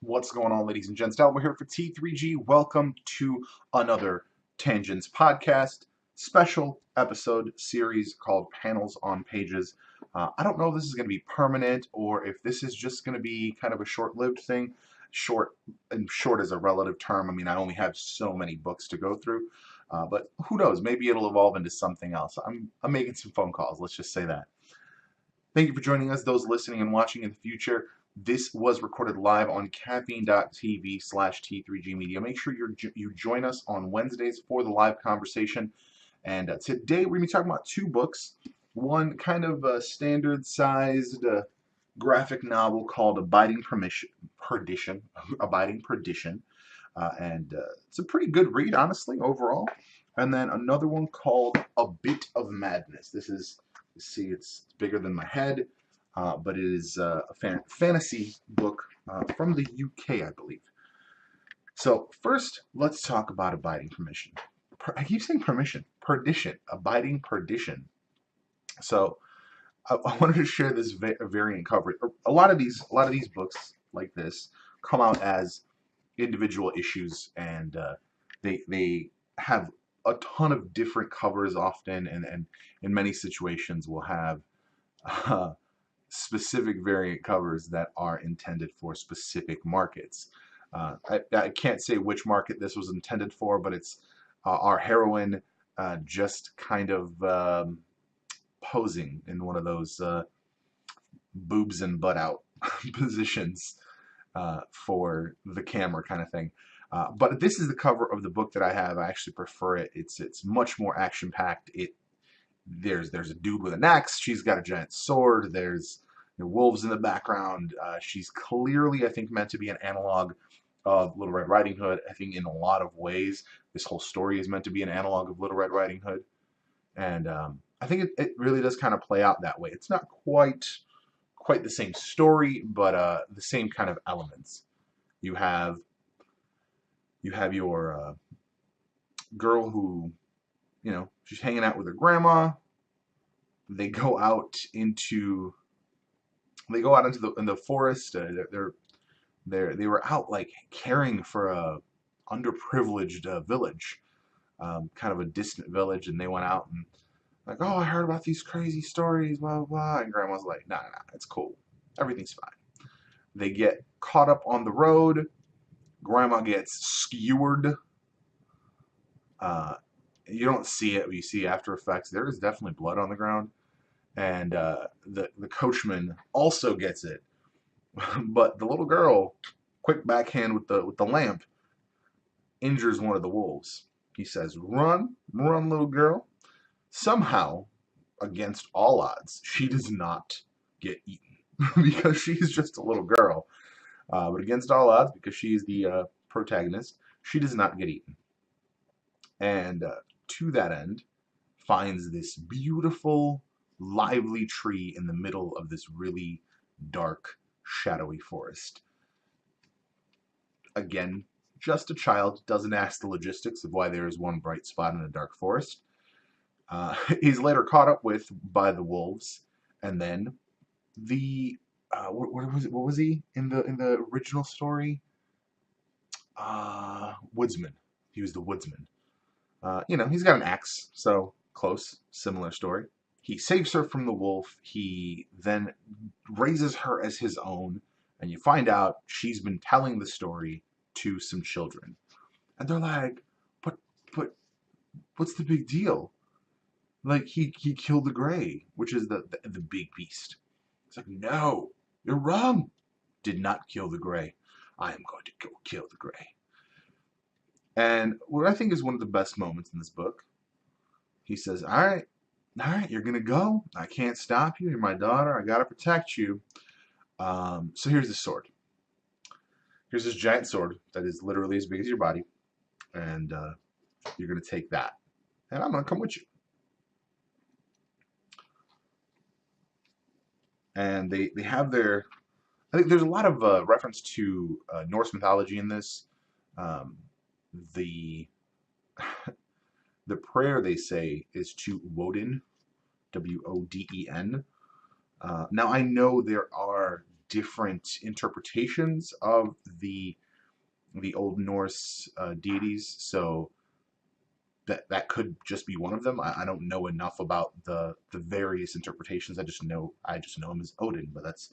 What's going on, ladies and gents? We're here for T3G. Welcome to another Tangents podcast, special episode series called Panels on Pages. I don't know if this is going to be permanent or if this is just going to be kind of a short-lived thing. Short, and short is a relative term. I mean, I only have so many books to go through, but who knows? Maybe it'll evolve into something else. I'm making some phone calls. Let's just say that. Thank you for joining us, those listening and watching in the future. This was recorded live on caffeine.tv/T3G Media. Make sure you join us on Wednesdays for the live conversation. And today we're going to be talking about two books. One kind of a standard-sized graphic novel called Perdition. Abiding Perdition. And it's a pretty good read, honestly, overall. And then another one called A Bit of Madness. This is, see, it's bigger than my head, but it is a fantasy book from the UK, I believe. So first, let's talk about Abiding Permission. I keep saying Perdition, Abiding Perdition. So I wanted to share this variant cover. A lot of these books like this come out as individual issues, and they have a ton of different covers often, and in many situations will have specific variant covers that are intended for specific markets. I can't say which market this was intended for, but it's our heroine just kind of posing in one of those boobs and butt out positions for the camera kind of thing. But this is the cover of the book that I have. I actually prefer it. It's much more action packed. There's a dude with an axe. She's got a giant sword. There's wolves in the background. She's clearly, I think, meant to be an analog of Little Red Riding Hood. I think in a lot of ways, this whole story is meant to be an analog of Little Red Riding Hood. And I think it really does kind of play out that way. It's not quite the same story, but the same kind of elements. You have your girl who, she's hanging out with her grandma. They go out into the forest. They were out like caring for a underprivileged village, kind of a distant village, and they went out and like, oh, I heard about these crazy stories, blah blah blah. And grandma's like, nah, it's cool, everything's fine. They get caught up on the road. Grandma gets skewered. You don't see it, but you see after effects. There is definitely blood on the ground, and the coachman also gets it. But the little girl, quick backhand with the lamp, injures one of the wolves. He says, "Run, run, little girl." Somehow, against all odds, she does not get eaten because she's just a little girl. But against all odds, because she's the protagonist, she does not get eaten. And to that end, finds this beautiful, lively tree in the middle of this really dark, shadowy forest. Again, just a child, doesn't ask the logistics of why there is one bright spot in a dark forest. He's later caught up with by the wolves, and then the what was he in the original story? Woodsman. He was the woodsman. He's got an axe, so close, similar story. He saves her from the wolf. He then raises her as his own, and you find out she's been telling the story to some children, and they're like, "But, what's the big deal? Like he killed the gray, which is the big beast." It's like, no, you're wrong. Did not kill the gray. I am going to go kill the gray. And what I think is one of the best moments in this book, he says, all right, you're going to go. I can't stop you. You're my daughter. I got to protect you. So here's the sword. Here's this giant sword that is literally as big as your body. And you're going to take that. And I'm going to come with you. And they have their, I think there's a lot of reference to Norse mythology in this. The the prayer they say is to Woden, Woden. Now I know there are different interpretations of the Old Norse deities. So that could just be one of them. I don't know enough about the various interpretations. I just know him as Odin, but that's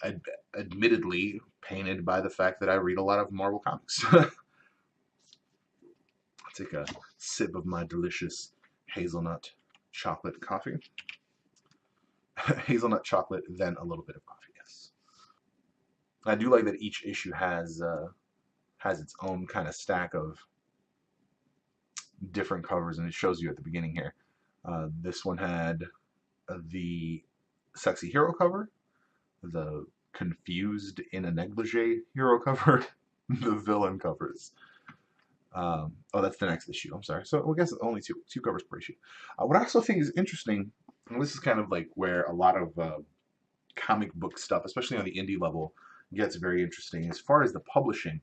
ad admittedly painted by the fact that I read a lot of Marvel comics. Take a sip of my delicious hazelnut chocolate coffee. Hazelnut chocolate, then a little bit of coffee. Yes, I do like that each issue has its own kind of stack of different covers, and it shows you at the beginning here. This one had the sexy hero cover, the confused in a negligee hero cover, the villain covers. Oh, that's the next issue. I'm sorry. So I guess only two covers per issue. What I also think is interesting, and this is kind of like where a lot of comic book stuff, especially on the indie level, gets very interesting. As far as the publishing,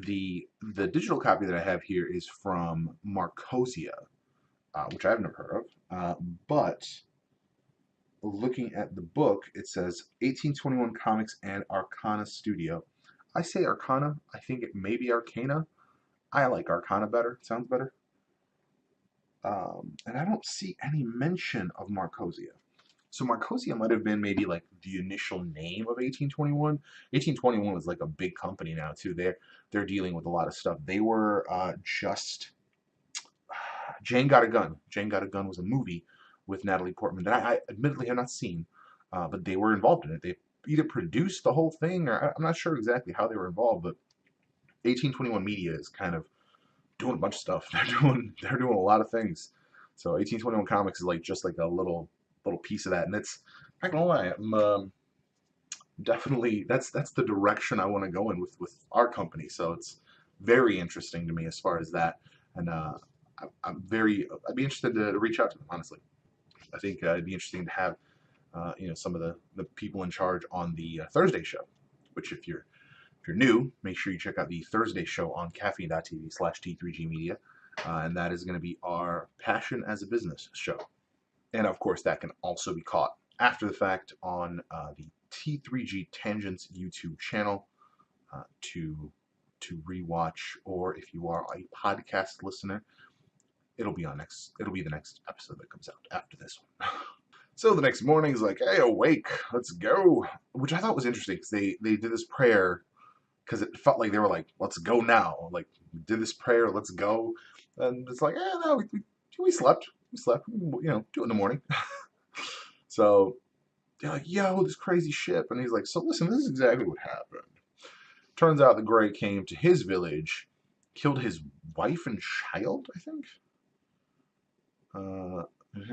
the digital copy that I have here is from Marcosia, which I've never heard of. But looking at the book, it says 1821 Comics and Arcana Studio. I say Arcana. I think it may be Arcana. I like Arcana better. It sounds better. And I don't see any mention of Marcosia. So Marcosia might have been maybe like the initial name of 1821. 1821 was like a big company now too. They're dealing with a lot of stuff. They were just Jane Got a Gun. Jane Got a Gun was a movie with Natalie Portman that I admittedly have not seen, but they were involved in it. They either produced the whole thing, or I'm not sure exactly how they were involved. But 1821 Media is kind of doing a bunch of stuff. They're doing a lot of things. So 1821 Comics is like just like a little piece of that, and it's not gonna lie, I'm definitely that's the direction I want to go in with our company. So it's very interesting to me as far as that, and I'd be interested to reach out to them honestly. I think it'd be interesting to have some of the people in charge on the Thursday show, which if you're new, make sure you check out the Thursday show on caffeine.tv/T3G Media. And that is going to be our Passion as a Business show. And of course, that can also be caught after the fact on the T3G Tangents YouTube channel to rewatch, or if you are a podcast listener, it'll be the next episode that comes out after this one. So the next morning is like, hey, awake, let's go, which I thought was interesting because they did this prayer because it felt like they were like, let's go now, like we did this prayer, let's go, and it's like, no, we slept, do it in the morning. So they're like, yo, this crazy ship, and he's like, so listen, this is exactly what happened. Turns out the Grey came to his village, killed his wife and child, I think. They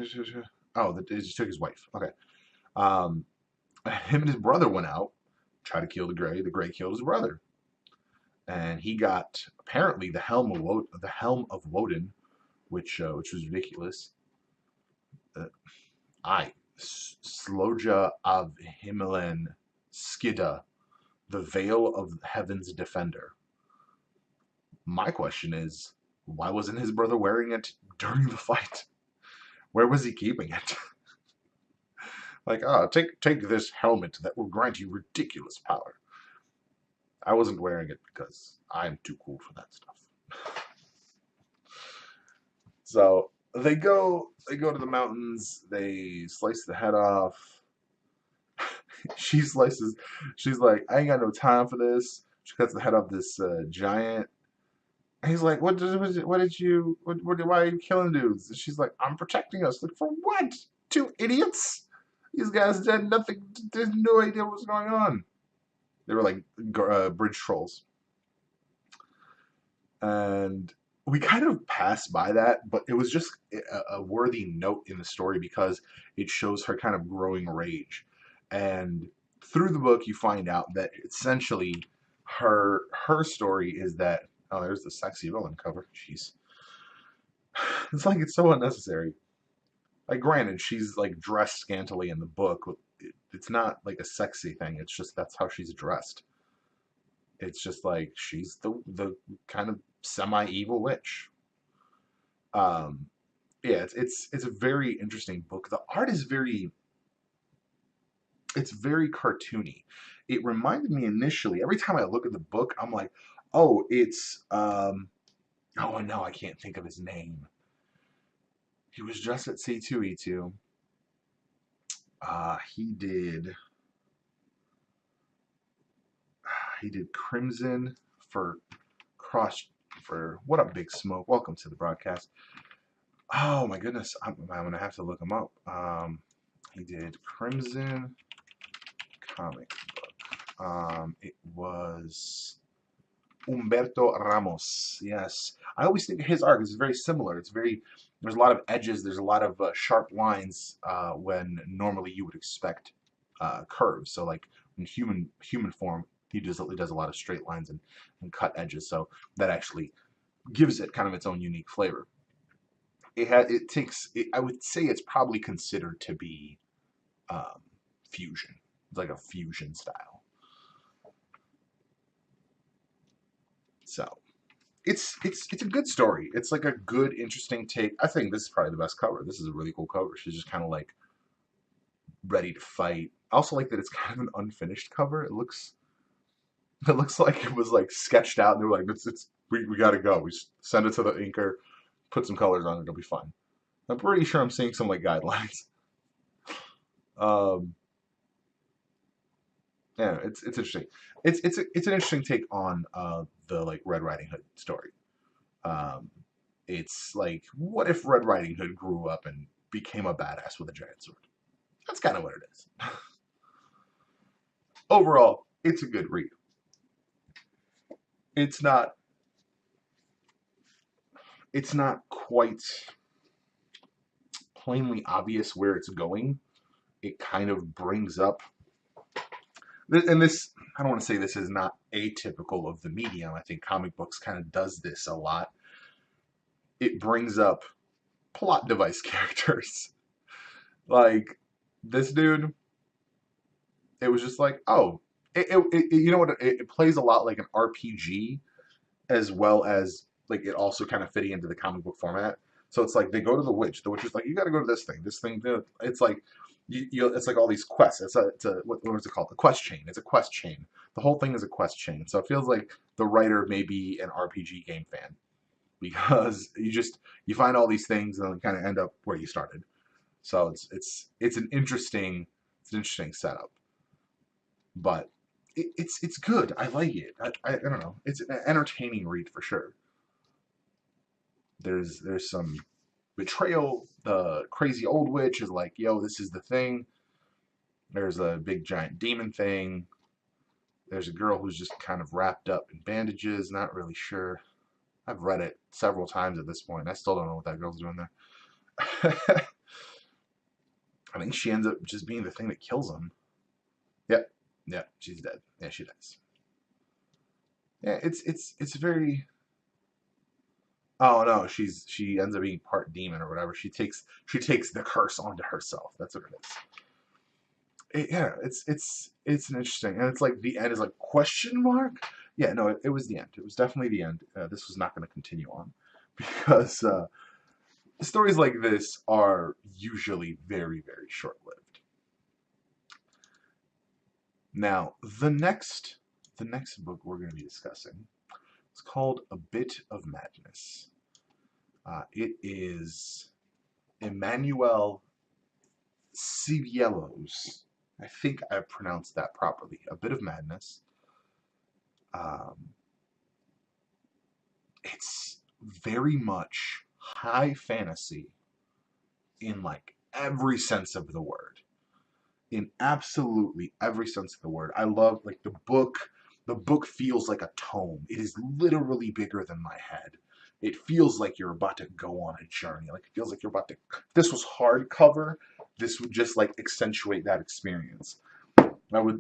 just took his wife. Okay. Him and his brother went out, tried to kill the Grey. The Grey killed his brother, and he got apparently the helm of Woden, which was ridiculous. Sloja av Himmelen Skida, the Veil of Heaven's Defender. My question is, why wasn't his brother wearing it during the fight? Where was he keeping it? Like, take this helmet that will grant you ridiculous power. I wasn't wearing it because I'm too cool for that stuff. So they go to the mountains, they slice the head off. She's like, I ain't got no time for this. She cuts the head off this giant. And he's like, why are you killing dudes? And she's like, I'm protecting us. Like, for what? Two idiots? These guys did nothing, they had no idea what was going on. They were like bridge trolls. And we kind of passed by that, but it was just a worthy note in the story because it shows her kind of growing rage. And through the book, you find out that essentially her story is that, oh, there's the sexy villain cover. Jeez. It's like it's so unnecessary. Like, granted, she's like dressed scantily in the book. It's not like a sexy thing. It's just that's how she's dressed. It's just like she's the kind of semi-evil witch. Yeah, it's a very interesting book. The art is very it's very cartoony. It reminded me initially, every time I look at the book, I'm like, oh, it's oh no, I can't think of his name. He was just at C2E2. He did Crimson for Cross for What Up Big Smoke. Welcome to the broadcast. Oh my goodness, I'm gonna have to look him up. He did Crimson comic book. It was Humberto Ramos. Yes, I always think his art is very similar. It's very there's a lot of edges. There's a lot of sharp lines when normally you would expect curves. So like in human form, he does a lot of straight lines and cut edges. So that actually gives it kind of its own unique flavor. I would say it's probably considered to be fusion. It's like a fusion style. So it's a good story. It's like a good, interesting take. I think this is probably the best cover. This is a really cool cover. She's just kind of like ready to fight. I also like that it's kind of an unfinished cover. It looks like it was like sketched out and they were like, we gotta go. We send it to the inker, put some colors on it, it'll be fine. I'm pretty sure I'm seeing some like guidelines. Um, yeah, it's interesting. It's an interesting take on the like Red Riding Hood story. Um, it's like, what if Red Riding Hood grew up and became a badass with a giant sword? That's kind of what it is. Overall, it's a good read. It's not quite plainly obvious where it's going. It kind of brings up, and this, I don't want to say this is not atypical of the medium. I think comic books kind of does this a lot. It brings up plot device characters. Like this dude, it was just like, oh, you know what? It plays a lot like an RPG, as well as like it also kind of fitting into the comic book format. So it's like they go to the witch. The witch is like, you got to go to this thing. This thing. It's like it's like all these quests. It's a what is it called? A quest chain. It's a quest chain. The whole thing is a quest chain. So it feels like the writer may be an RPG game fan because you find all these things and then kind of end up where you started. So it's an interesting setup, but it's good. I like it. I don't know. It's an entertaining read for sure. There's some betrayal. The crazy old witch is like, yo, this is the thing. There's a big giant demon thing. There's a girl who's just kind of wrapped up in bandages. Not really sure. I've read it several times at this point. I still don't know what that girl's doing there. I think she ends up just being the thing that kills him. Yep. Yeah, she's dead. Yeah, she dies. Yeah, it's very. Oh no, she ends up being part demon or whatever. She takes the curse onto herself. That's what it is. Yeah, it's an interesting, and it's like the end is like question mark. Yeah, no, it was the end. It was definitely the end. This was not going to continue on because stories like this are usually very short lived. Now, the next book we're going to be discussing is called A Bit of Madness. It is Emmanuel Cielos. I think I pronounced that properly. A Bit of Madness. It's very much high fantasy in like every sense of the word. In absolutely every sense of the word. I love like the book. The book feels like a tome. It is literally bigger than my head. It feels like you're about to go on a journey. Like it feels like you're about to. If this was hardcover, this would just like accentuate that experience. I'm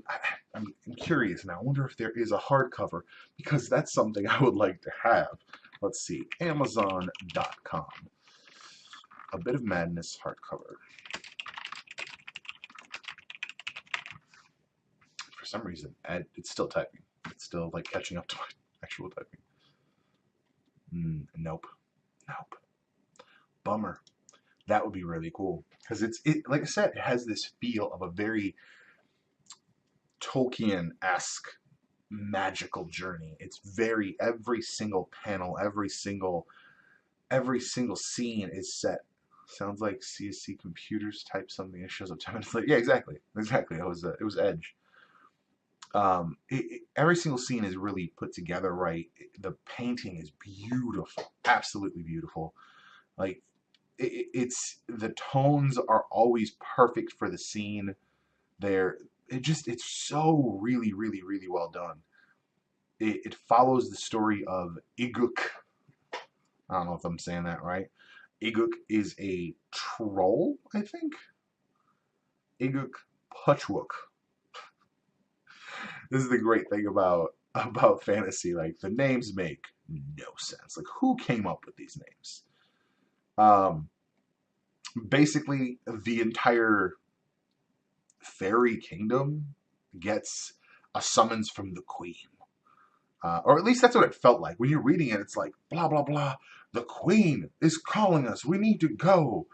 curious now. I wonder if there is a hardcover because that's something I would like to have. Let's see, Amazon.com. A Bit of Madness hardcover. For some reason, it's still typing. It's still like catching up to my actual typing. Nope. Bummer. That would be really cool because it like I said, it has this feel of a very Tolkien-esque magical journey. It's very, every single panel, every single scene is set. Sounds like CSC Computers type something. It shows up 10 minutes later. Yeah, exactly, exactly. It was Edge. Every single scene is really put together right. The painting is beautiful, absolutely beautiful. Like it's the tones are always perfect for the scene. It's so really, really, really well done. It follows the story of Iguk. I don't know if I'm saying that right. Iguk is a troll, I think. Iguk Puchwook. This is the great thing about fantasy. Like the names make no sense. Like who came up with these names? Um, Basically, the entire fairy kingdom gets a summons from the queen. Or at least that's what it felt like. When you're reading it, it's like, blah, blah, blah. The queen is calling us. We need to go.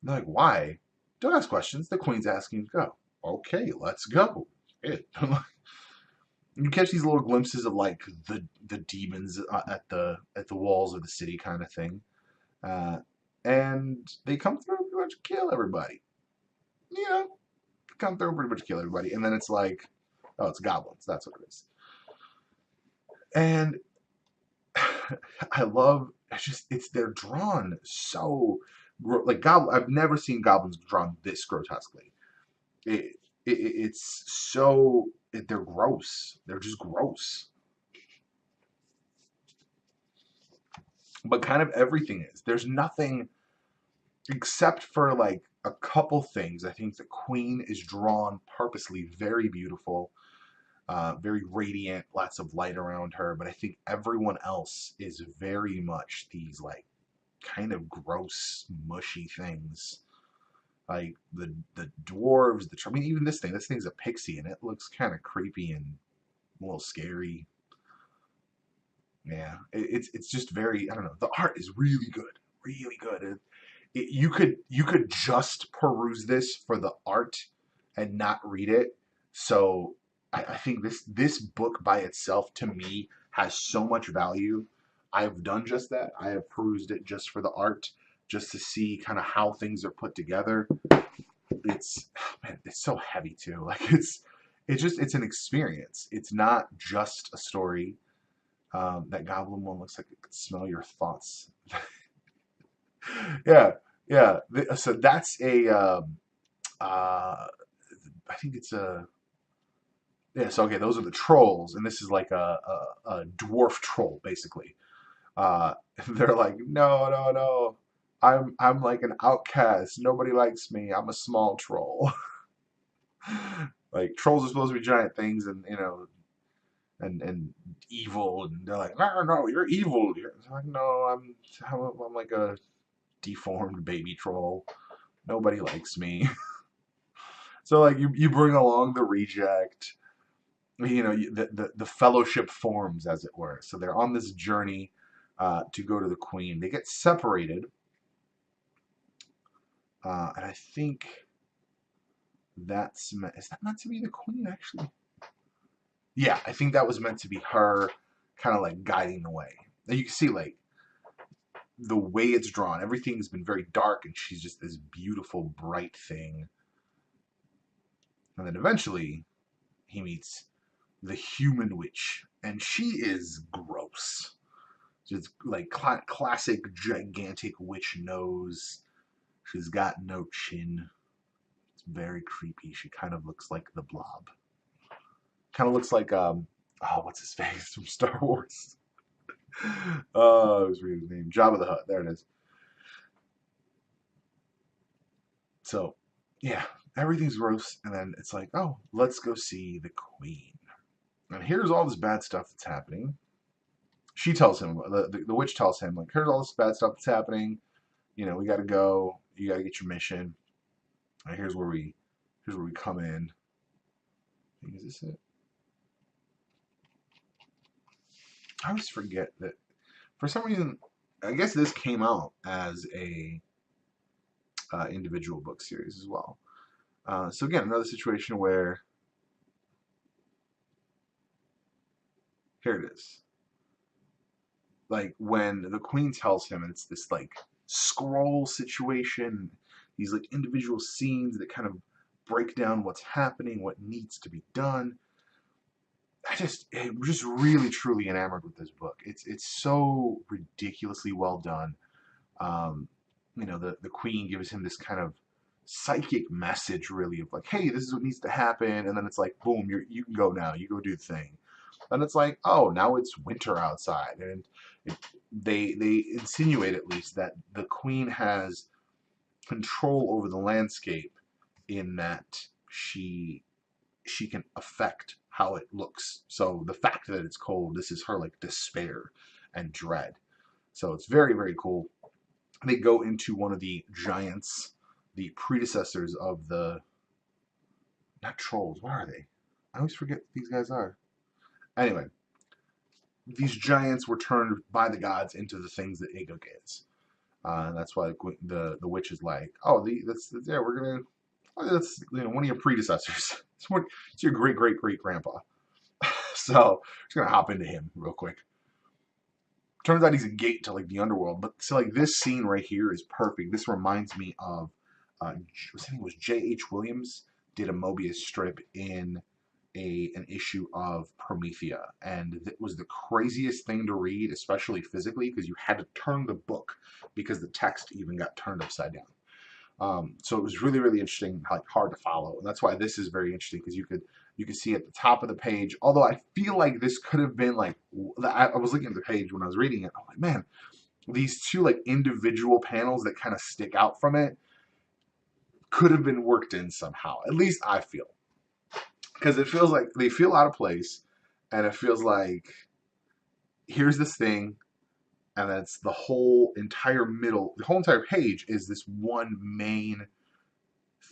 I'm like, why? Don't ask questions. The queen's asking to go. Okay, let's go. You catch these little glimpses of like the demons at the walls of the city kind of thing. Uh, and they come through and pretty much kill everybody. You know, come through and pretty much kill everybody. And then it's like, oh, it's goblins. That's what it is. And I love they're drawn so like goblin. I've never seen goblins drawn this grotesquely. It's so they're gross. They're just gross. But kind of everything is. There's nothing except for like a couple things. I think the queen is drawn purposely very beautiful. Very radiant, lots of light around her, but I think everyone else is very much these like kind of gross, mushy things. Like the dwarves, I mean, even this thing's a pixie, and it looks kind of creepy and a little scary. Yeah, it's just very, I don't know. The art is really good, really good. You could just peruse this for the art and not read it. So I think this book by itself to me has so much value. I've done just that. I have perused it just for the art, just to see kind of how things are put together. It's man, it's so heavy too. Like it's an experience. It's not just a story. That goblin one looks like it could smell your thoughts. Yeah, yeah. So that's a I think it's a yes. Okay, those are the trolls, and this is like a dwarf troll basically. Uh, they're like, no, no, no. I'm like an outcast. Nobody likes me. I'm a small troll. Like trolls are supposed to be giant things, and you know, and evil, and they're like, no, no, you're evil. Like, no, I'm like a deformed baby troll. Nobody likes me. So like you bring along the reject, you know, the fellowship forms, as it were. So they're on this journey to go to the queen. They get separated, and I think is that meant to be the queen actually? Yeah, I think that was meant to be her, kind of like guiding the way. And you can see like the way it's drawn. Everything's been very dark, and she's just this beautiful, bright thing. And then eventually, he meets the human witch, and she is gross. Just like classic gigantic witch nose. She's got no chin. It's very creepy. She kind of looks like the Blob. Kind of looks like oh, what's his face from Star Wars? Oh, I was reading his name. Jabba the Hutt. There it is. So, yeah, everything's gross, and then it's like, oh, let's go see the queen. And here's all this bad stuff that's happening. She tells him, the witch tells him, like, here's all this bad stuff that's happening. You know, we got to go. You got to get your mission. And here's where we come in. Is this it? I always forget that for some reason. I guess this came out as a individual book series as well. So again, another situation where Here it is. Like when the queen tells him, and it's this like scroll situation, these like individual scenes that kind of break down what's happening, what needs to be done. I'm just really truly enamored with this book. It's so ridiculously well done. Um, the queen gives him this kind of psychic message, really, of like, hey, this is what needs to happen, and then it's like, boom, you can go now, you go do the thing. And it's like, oh, now it's winter outside, and they insinuate at least that the queen has control over the landscape in that she can affect how it looks. So the fact that it's cold, this is her like despair and dread. So it's very, very cool. They go into one of the giants, the predecessors of the, not trolls, what are they? I always forget what these guys are. Anyway, these giants were turned by the gods into the things that Agag is. And that's why the witch is like, oh, yeah, we're gonna, that's one of your predecessors. It's your great great great grandpa. So just gonna hop into him real quick. Turns out he's a gate to like the underworld. But so like this scene right here is perfect. This reminds me of I think it was J.H. Williams did a Mobius strip in an issue of Promethea, and it was the craziest thing to read, especially physically, because you had to turn the book because the text even got turned upside down. So it was really, really interesting, like hard to follow, and that's why this is very interesting, because you could see at the top of the page. Although I feel like this could have been like, I was looking at the page when I was reading it. I'm like, man, these two like individual panels that kind of stick out from it could have been worked in somehow. At least I feel, because it feels like they feel out of place, and it feels like here's this thing, and that's the whole entire page is this one main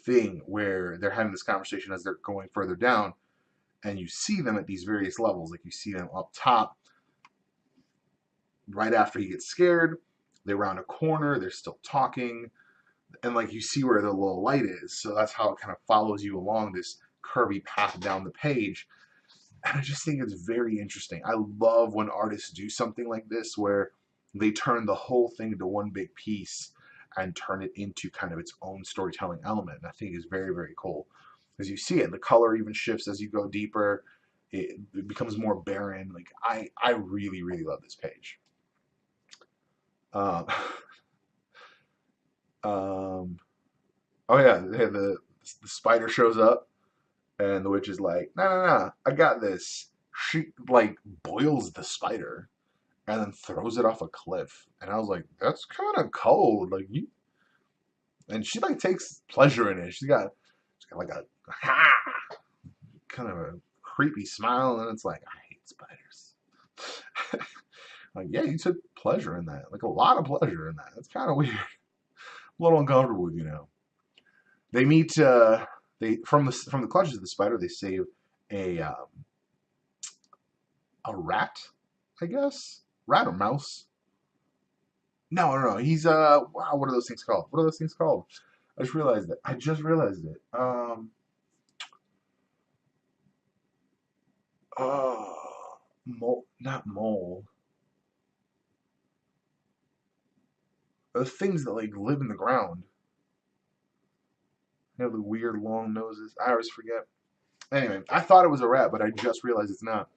thing where they're having this conversation as they're going further down, and you see them at these various levels. Like you see them up top, right after he gets scared, they round a corner, they're still talking, and like you see where the little light is. So that's how it kind of follows you along this curvy path down the page. And I just think it's very interesting. I love when artists do something like this where they turn the whole thing into one big piece and turn it into kind of its own storytelling element. And I think it's very, very cool. As you see it, the color even shifts as you go deeper. It becomes more barren. Like I really, really love this page. Um, oh yeah, the spider shows up, and the witch is like, no, no, no, I got this. She like boils the spider and then throws it off a cliff. And I was like, that's kind of cold. Like you, and she like takes pleasure in it. She's got like a kind of a creepy smile, and it's like, I hate spiders. Like, yeah, you took pleasure in that. Like a lot of pleasure in that. That's kind of weird. A little uncomfortable, you know. They meet. They from the clutches of the spider, they save a rat, I guess. Rat or mouse? No, no, no. He's wow. What are those things called? What are those things called? I just realized it. I just realized it. Mole, not mole. Those things that like live in the ground. They have the weird long noses. I always forget. Anyway, I thought it was a rat, but I just realized it's not.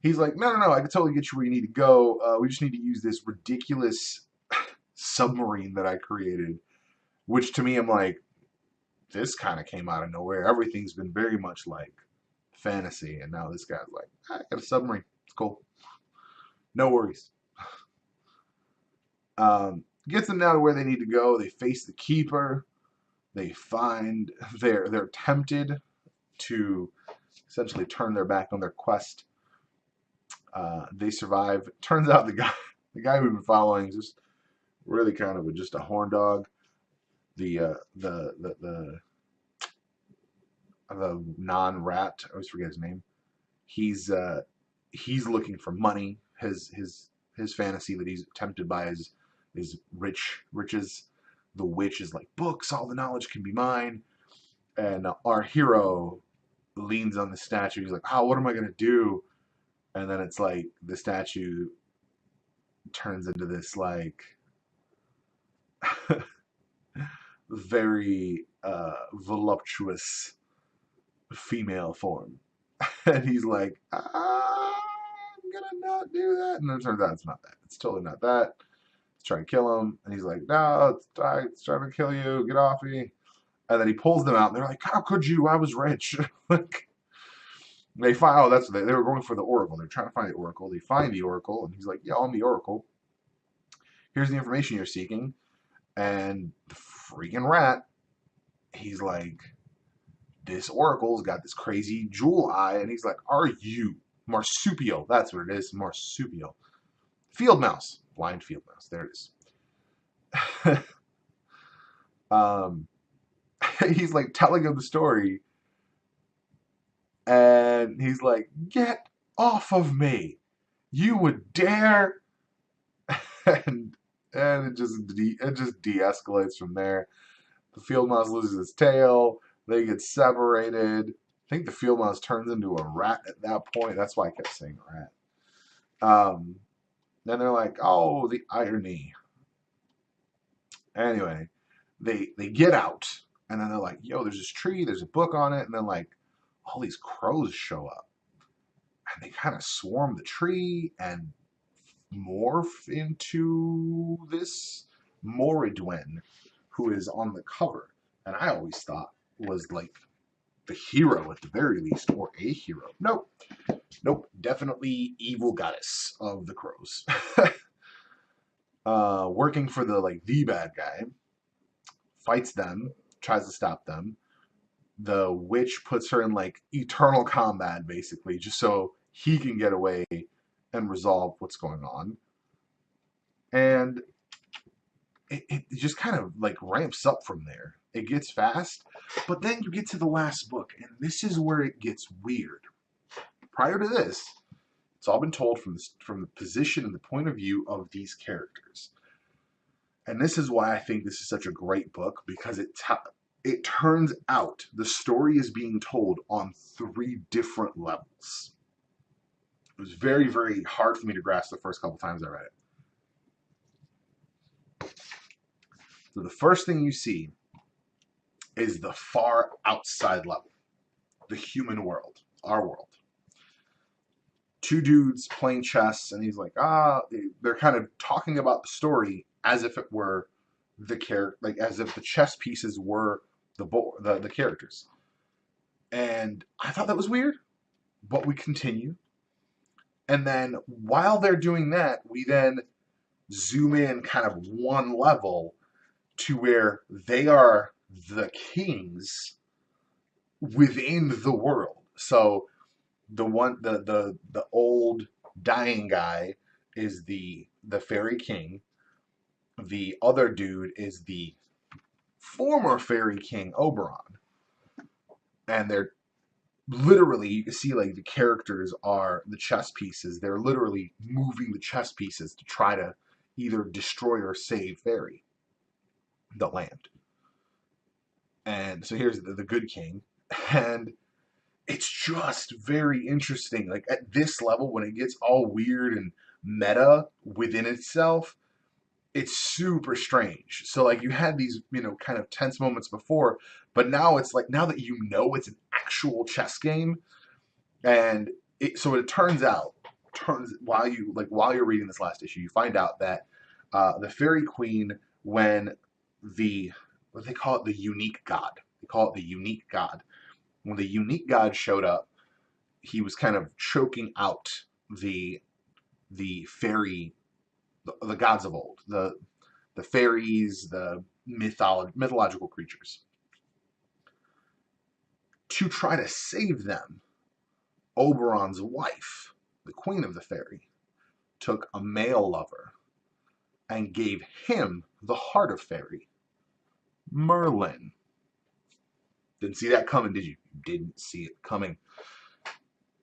He's like, no, no, no, I can totally get you where you need to go. We just need to use this ridiculous submarine that I created, which to me, I'm like, this kind of came out of nowhere. Everything's been very much like fantasy, and now this guy's like, I got a submarine. It's cool. No worries. Gets them down to where they need to go. They face the keeper. They find they're tempted to essentially turn their back on their quest. They survive. Turns out the guy we've been following is just really kind of just a horn dog. The non-rat, I always forget his name. He's looking for money. His fantasy that he's tempted by is riches. The witch is like, books, all the knowledge can be mine. And our hero leans on the statue. He's like, oh, what am I gonna do? And then it's like the statue turns into this like very voluptuous female form. And he's like, I'm gonna not do that. And then it turns out it's not that. It's totally not that. It's trying to kill him. And he's like, no, it's trying to kill you. Get off me. And then he pulls them out. And they're like, how could you? I was rich. Like, they find, oh, that's, they were going for the Oracle. They're trying to find the Oracle. They find the Oracle. And he's like, yeah, I'm the Oracle. Here's the information you're seeking. And the freaking rat, he's like, this Oracle's got this crazy jewel eye. And he's like, are you marsupial? That's what it is, marsupial. Field mouse. Blind field mouse. There it is. He's like telling him the story. And he's like, get off of me. You would dare. and it just de-escalates from there. The field mouse loses its tail. They get separated. I think the field mouse turns into a rat at that point. That's why I kept saying rat. Then they're like, oh, the irony. Anyway, they get out, and then they're like, yo, there's this tree, there's a book on it, and then like all these crows show up. And they kind of swarm the tree and morph into this Moradwen, who is on the cover. And I always thought was like the hero at the very least, or a hero. Nope. Definitely evil goddess of the crows. Working for the bad guy, fights them, tries to stop them. The witch puts her in like eternal combat, basically, just so he can get away and resolve what's going on. And it just kind of like ramps up from there. It gets fast, but then you get to the last book, and this is where it gets weird. Prior to this, it's all been told from the position and the point of view of these characters. And this is why I think this is such a great book, because it turns out the story is being told on 3 different levels. It was very, very hard for me to grasp the first couple times I read it. So the first thing you see is the far outside level, the human world, our world. 2 dudes playing chess, and he's like, they're kind of talking about the story as if it were the character, like as if the chess pieces were the characters. And I thought that was weird, but we continue. And then while they're doing that, we then zoom in kind of 1 level to where they are the kings within the world. So the old dying guy is the fairy king. The other dude is the former fairy king, Oberon. And they're literally, you can see like the characters are the chess pieces. They're literally moving the chess pieces to try to either destroy or save Fairy, the land. And so here's the good king. And it's just very interesting. Like at this level, when it gets all weird and meta within itself, it's super strange. So like you had these, kind of tense moments before, but now it's like, now that it's an actual chess game, and it turns out, while you're reading this last issue, you find out that the Fairy Queen, when what they call it, the unique god. They call it the unique god. When the unique god showed up, he was kind of choking out the fairy, the gods of old, the fairies, the mythological creatures. To try to save them, Oberon's wife, the queen of the fairy, took a male lover and gave him the heart of fairy, Merlin. Didn't see that coming, did you? Didn't see it coming.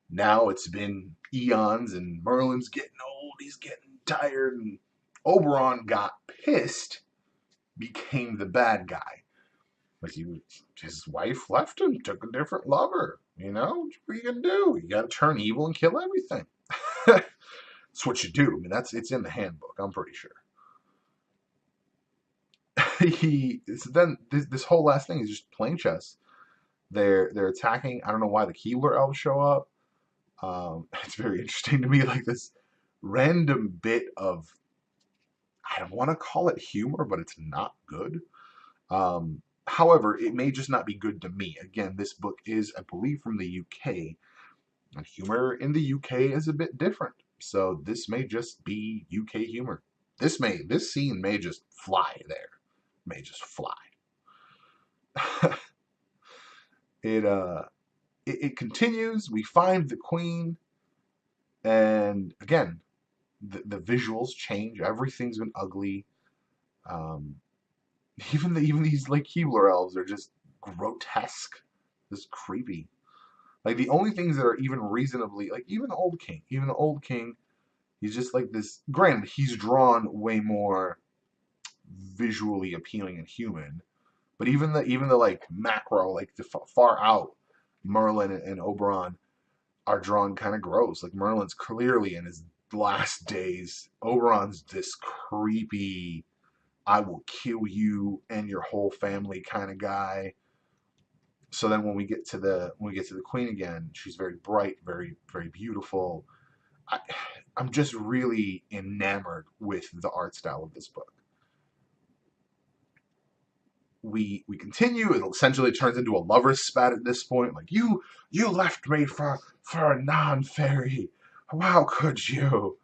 Now it's been eons, and Merlin's getting old, he's getting tired, and Oberon got pissed, became the bad guy. Like his wife left him, took a different lover. You know, what are you gonna do? You gotta turn evil and kill everything. That's what you do. I mean, it's in the handbook. I'm pretty sure. Then this whole last thing is just playing chess. They're attacking. I don't know why the Keebler elves show up. It's very interesting to me, like this random bit of, I don't want to call it humor, but it's not good. However, it may just not be good to me. Again, this book is, I believe, from the UK, and humor in the UK is a bit different. So this may just be UK humor. This scene may just fly there. May just fly. it uh it continues. We find the queen, and again, the visuals change. Everything's been ugly. Um, even these like Keebler elves are just grotesque, just creepy. Like the only things that are even reasonably like even the old king, he's just like this. Granted, he's drawn way more visually appealing and human, but even the like macro, like the far out Merlin and Oberon are drawn kind of gross. Like Merlin's clearly in his last days. Oberon's this creepy, I will kill you and your whole family kind of guy. So then when we get to the queen again, she's very bright, very beautiful. I, I'm just really enamored with the art style of this book. We continue. It essentially turns into a lover's spat at this point. Like you left me for a non-fairy. How could you?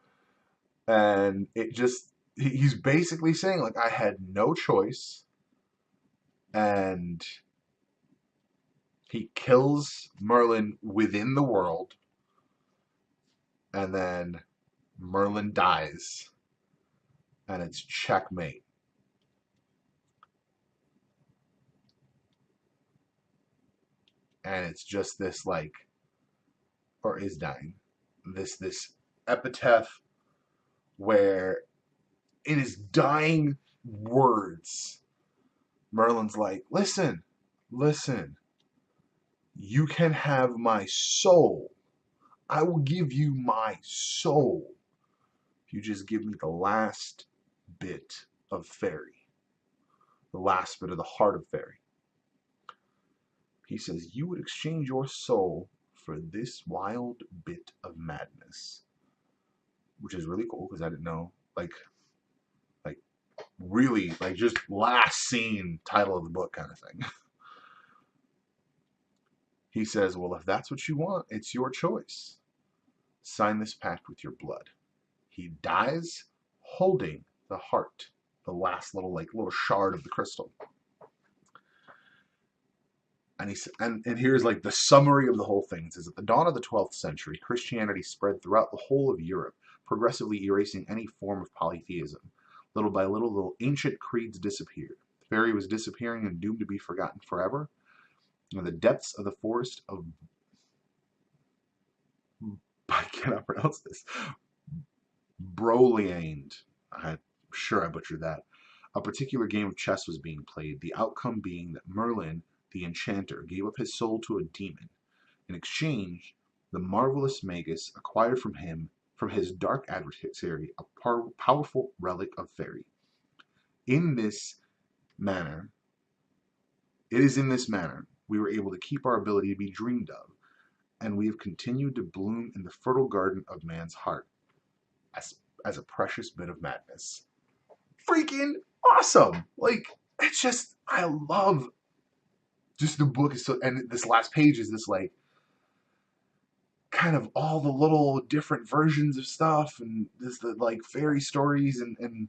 And it just he's basically saying like I had no choice, and he kills Merlin within the world, and then Merlin dies, and it's checkmate. And it's just this like, or is dying, this epitaph where in his dying words, Merlin's like, listen, you can have my soul. I will give you my soul if you just give me the last bit of fairy, the last bit of the heart of fairy. He says, you would exchange your soul for this wild bit of madness, which is really cool because I didn't know, like really, like just last scene title of the book kind of thing. He says, well, if that's what you want, it's your choice. Sign this pact with your blood. He dies holding the heart, the last little shard of the crystal. And here's like the summary of the whole thing. It says, at the dawn of the 12th century, Christianity spread throughout the whole of Europe, progressively erasing any form of polytheism. Little by little ancient creeds disappeared. The fairy was disappearing and doomed to be forgotten forever. In the depths of the forest of I cannot pronounce this. Broliand. I'm sure I butchered that. A particular game of chess was being played, the outcome being that Merlin, the enchanter, gave up his soul to a demon. In exchange, the marvelous magus acquired from his dark adversary, a powerful relic of fairy. In this manner, it is in this manner we were able to keep our ability to be dreamed of, and we have continued to bloom in the fertile garden of man's heart as a precious bit of madness. Freaking awesome! Like, it's just, I love just the book is so, and this last page is this like kind of all the little different versions of stuff, and this the like fairy stories and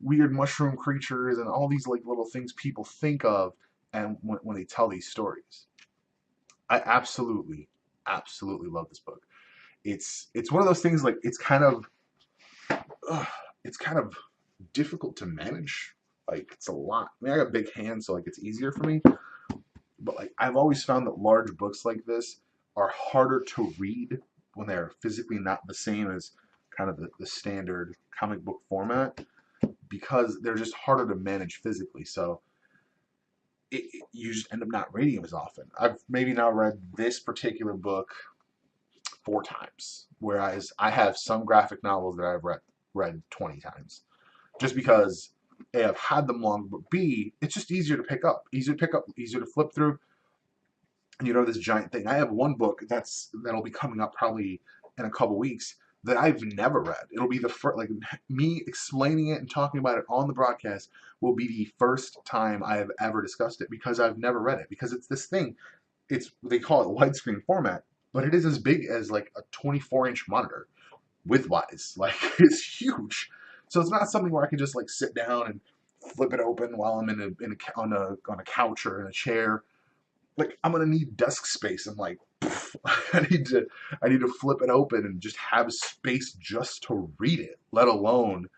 weird mushroom creatures and all these like little things people think of, and when they tell these stories. I absolutely love this book. It's one of those things like uh, it's kind of difficult to manage. Like it's a lot. I mean, I got big hands, so like it's easier for me. But like I've always found that large books like this are harder to read when they're physically not the same as kind of the standard comic book format because they're just harder to manage physically. So you just end up not reading them as often. I've maybe now read this particular book 4 times, whereas I have some graphic novels that I've read 20 times, just because A, I've had them long, but B, it's just easier to pick up, easier to flip through. And this giant thing. I have one book that'll be coming up probably in a couple weeks that I've never read. It'll be the first, like me explaining it and talking about it on the broadcast will be the first time I have ever discussed it because I've never read it. Because it's this thing, they call it widescreen format, but it is as big as like a 24-inch monitor widthwise. Like it's huge. So it's not something where I can just like sit down and flip it open while I'm on a couch or in a chair. Like I'm gonna need desk space. I'm like, I need to flip it open and just have space just to read it, let alone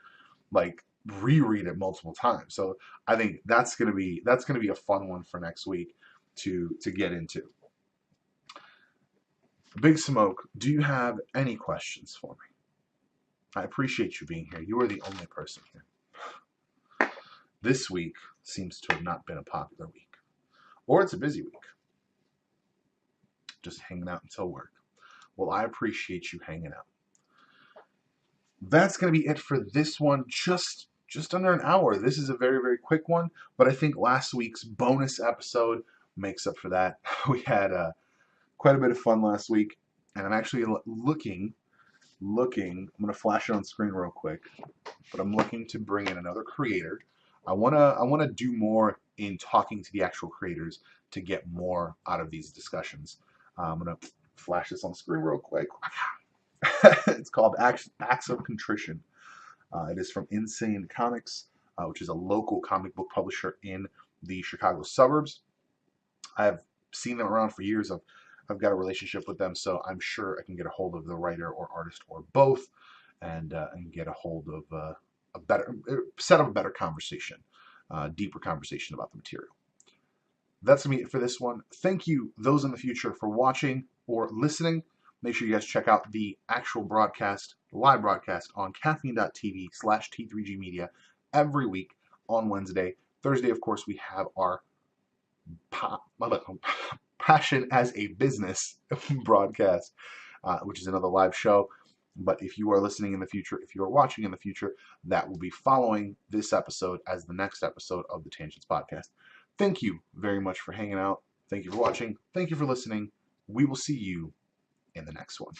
like reread it multiple times. So I think that's gonna be a fun one for next week to get into. Big Smoke, do you have any questions for me? I appreciate you being here. You are the only person here. This week seems to have not been a popular week. Or it's a busy week. Just hanging out until work. Well, I appreciate you hanging out. That's going to be it for this one. Just under an hour. This is a very, very quick one, but I think last week's bonus episode makes up for that. We had quite a bit of fun last week, and I'm actually looking. I'm going to flash it on screen real quick, but I'm looking to bring in another creator. I wanna do more in talking to the actual creators to get more out of these discussions. I'm gonna flash this on screen real quick. It's called Acts of Contrition. It is from Insane Comics, which is a local comic book publisher in the Chicago suburbs. I have seen them around for years. I've got a relationship with them, so I'm sure I can get a hold of the writer or artist or both, and get a hold of a better conversation, deeper conversation about the material. That's gonna be it for this one. Thank you, those in the future, for watching or listening. Make sure you guys check out the actual broadcast, live broadcast on caffeine.tv/T3G Media every week on Wednesday. Thursday, of course, we have our Passion as a Business broadcast, which is another live show. But if you are listening in the future, if you are watching in the future, that will be following this episode as the next episode of the Tangents Podcast. Thank you very much for hanging out. Thank you for watching. Thank you for listening. We will see you in the next one.